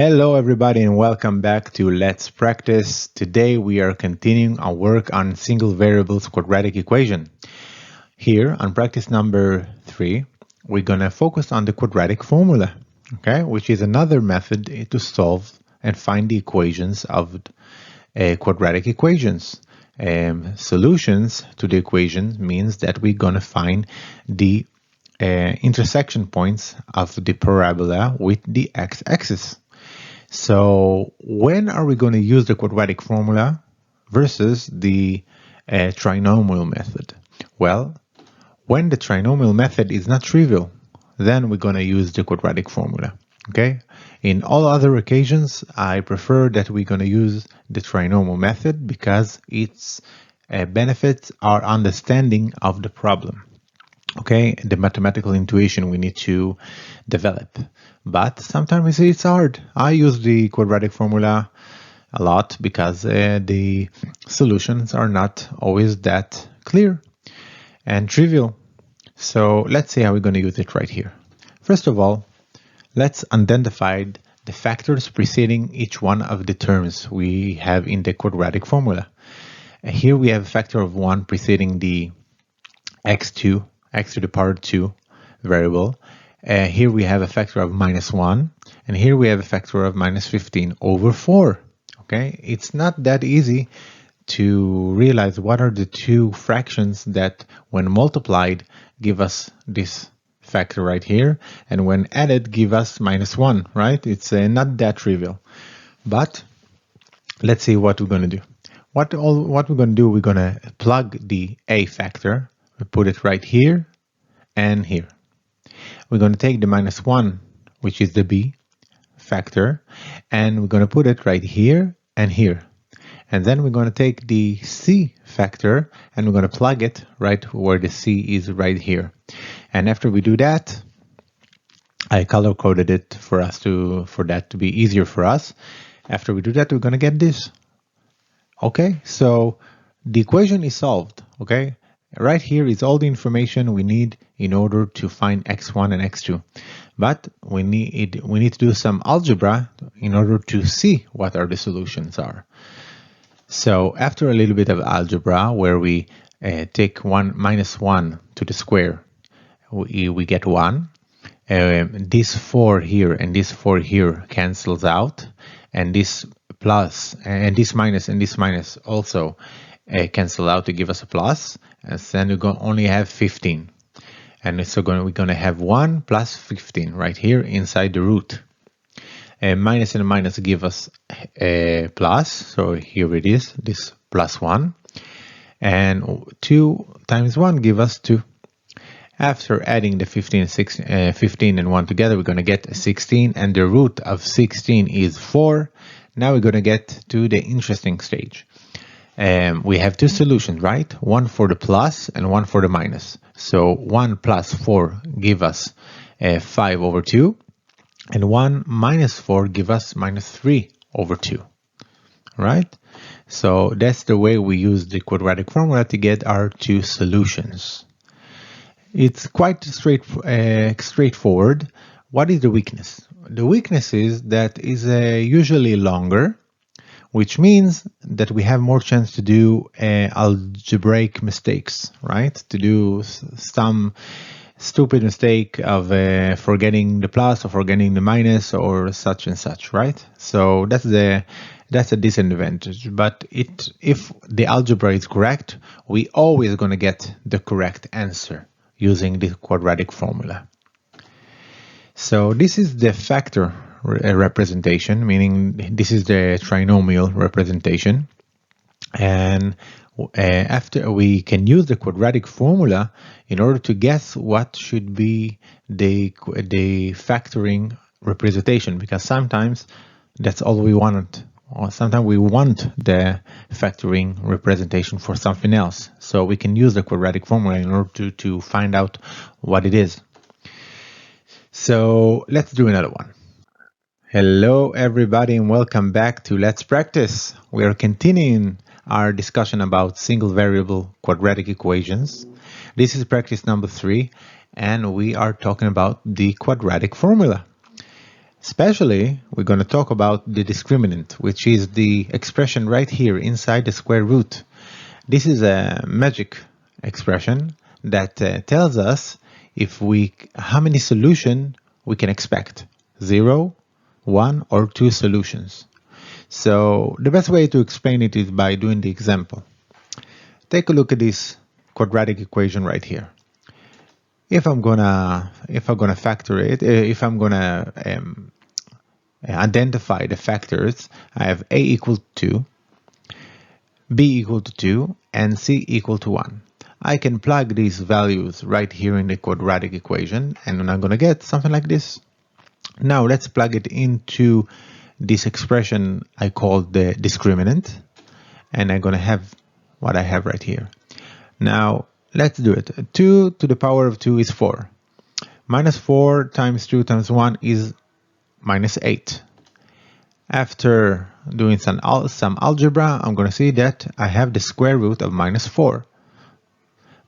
Hello everybody and welcome back to Let's Practice. Today we are continuing our work on single variables quadratic equation. Here on practice number 3, we're going to focus on the quadratic formula, okay, which is another method to solve and find the equations of quadratic equations. Solutions to the equation means that we're going to find the intersection points of the parabola with the x-axis. So when are we going to use the quadratic formula versus the trinomial method? Well, when the trinomial method is not trivial, then we're going to use the quadratic formula. Okay. In all other occasions, I prefer that we're going to use the trinomial method because its benefits are understanding of the problem. Okay, the mathematical intuition we need to develop. But sometimes it's hard. I use the quadratic formula a lot because the solutions are not always that clear and trivial. So let's see how we're going to use it right here. First of all, let's identify the factors preceding each one of the terms we have in the quadratic formula. Here we have a factor of 1 preceding the x to the power 2 variable. Here we have a factor of -1, and here we have a factor of -15 over 4. Okay, it's not that easy to realize what are the two fractions that when multiplied give us this factor right here, and when added give us -1, right? It's not that trivial. But let's see what we're going to do. What we're going to do, we're going to plug the a factor. We put it right here and here. We're going to take the -1, which is the b factor, and we're going to put it right here and here. And then we're going to take the c factor and we're going to plug it right where the c is right here. And after we do that, I color coded it for that to be easier for us. After we do that, we're going to get this. Okay, so the equation is solved. Okay. Right here is all the information we need in order to find x1 and x2. But we need to do some algebra in order to see what our the solutions are. So after a little bit of algebra where we take -1 to the square, we get 1. This 4 here and this 4 here cancels out, and this plus and this minus also cancel out to give us a plus, and then we're going to only have 15. And so we're going to have 1 plus 15 right here inside the root. Minus and minus give us a plus, so here it is, this plus 1. And 2 times 1 give us 2. After adding the 15 and 1 together, we're going to get 16, and the root of 16 is 4. Now we're going to get to the interesting stage. We have two solutions, right? One for the plus and one for the minus. So 1 plus 4 give us 5 over 2, and 1 minus 4 give us -3 over 2, right? So that's the way we use the quadratic formula to get our two solutions. It's quite straightforward. What is the weakness? The weakness is that is usually longer, which means that we have more chance to do algebraic mistakes, right? To do some stupid mistake of forgetting the plus or forgetting the minus or such and such, right? So that's a disadvantage. But if the algebra is correct, we always going to get the correct answer using the quadratic formula. So this is the factor representation, meaning this is the trinomial representation, and after we can use the quadratic formula in order to guess what should be the factoring representation, because sometimes that's all we want, or sometimes we want the factoring representation for something else. So we can use the quadratic formula in order to find out what it is. So let's do another one. Hello everybody and welcome back to Let's Practice. We are continuing our discussion about single variable quadratic equations. This is practice number 3 and we are talking about the quadratic formula. Especially, we're going to talk about the discriminant, which is the expression right here inside the square root. This is a magic expression that tells us how many solutions we can expect. 0, 1, or 2 solutions. So the best way to explain it is by doing the example. Take a look at this quadratic equation right here. If I'm gonna factor it, if I'm gonna identify the factors, I have a equal to 2, b equal to 2, and c equal to 1. I can plug these values right here in the quadratic equation, and I'm gonna get something like this. Now let's plug it into this expression I call the discriminant, and I'm gonna have what I have right here. Now let's do it. 2 to the power of 2 is 4. Minus 4 times 2 times 1 is minus 8. After doing some algebra, I'm going to see that I have the square root of minus 4.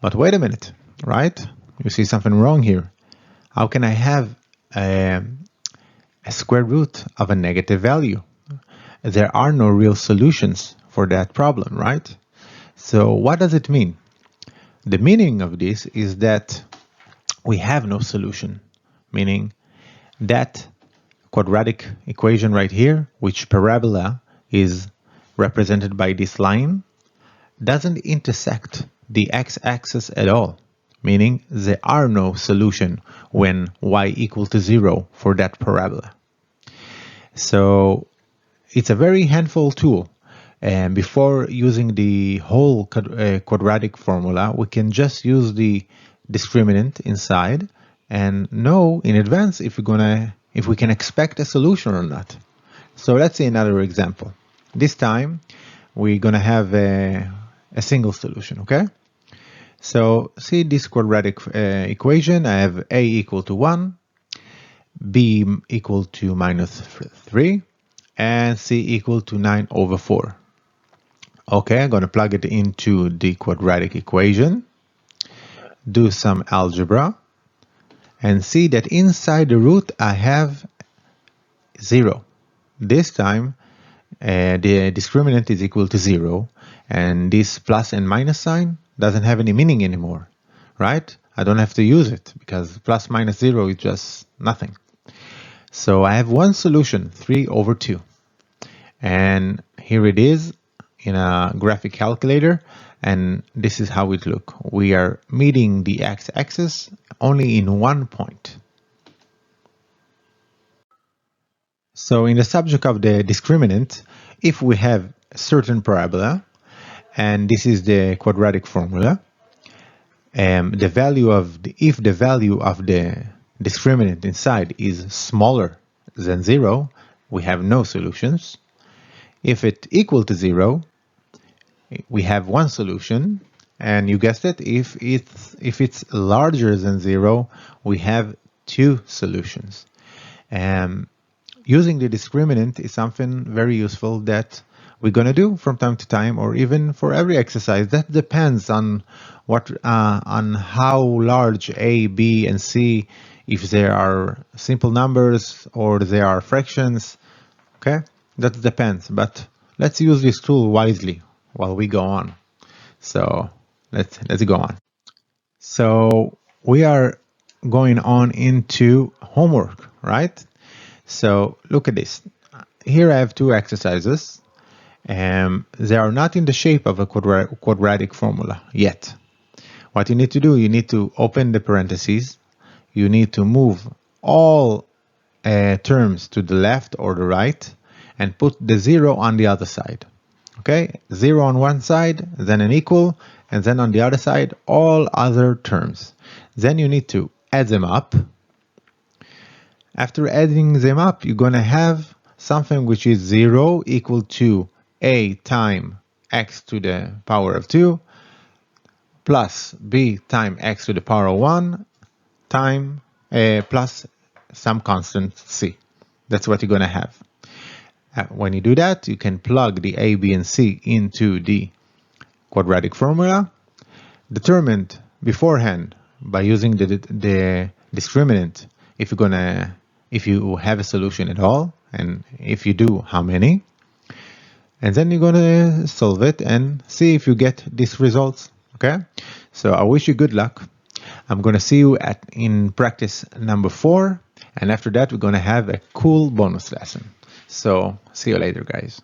But wait a minute, right? You see something wrong here. How can I have a square root of a negative value? There are no real solutions for that problem, right? So what does it mean? The meaning of this is that we have no solution, meaning that quadratic equation right here, which parabola is represented by this line, doesn't intersect the x-axis at all, meaning there are no solution when y equal to 0 for that parabola. So it's a very handful tool. And before using the whole quadratic formula, we can just use the discriminant inside and know in advance if we can expect a solution or not. So let's see another example. This time we're gonna have a single solution, okay? So see this quadratic equation. I have a equal to 1, b equal to minus 3, and c equal to 9 over 4. Okay, I'm going to plug it into the quadratic equation, do some algebra, and see that inside the root I have 0. This time the discriminant is equal to 0, and this plus and minus sign doesn't have any meaning anymore, right? I don't have to use it because plus minus 0 is just nothing. So I have one solution, 3 over 2. And here it is in a graphic calculator, and this is how it looks. We are meeting the x-axis only in one point. So in the subject of the discriminant, if we have a certain parabola, and this is the quadratic formula, if the value of the discriminant inside is smaller than 0, we have no solutions. If it's equal to 0, we have one solution, and you guessed it, if it's larger than 0, we have 2 solutions. Using the discriminant is something very useful that we're going to do from time to time, or even for every exercise. That depends on on how large a, b, and c, if there are simple numbers or there are fractions. Okay, that depends, but let's use this tool wisely while we go on. So let's go on. So we are going on into homework, right? So look at this. Here I have 2 exercises. They are not in the shape of a quadratic formula yet. What you need to do, you need to open the parentheses. You need to move all terms to the left or the right and put the 0 on the other side. Okay, 0 on one side, then an equal, and then on the other side, all other terms. Then you need to add them up. After adding them up, you're going to have something which is 0 equal to a times x to the power of 2 plus b times x to the power of 1 times plus some constant c. That's what you're going to have. When you do that, you can plug the a, b, and c into the quadratic formula, determined beforehand by using the discriminant if you're going to if you have a solution at all, and if you do, how many. And then you're gonna solve it and see if you get these results. Okay, so I wish you good luck. I'm gonna see you in practice number 4, and after that we're gonna have a cool bonus lesson. So see you later, guys.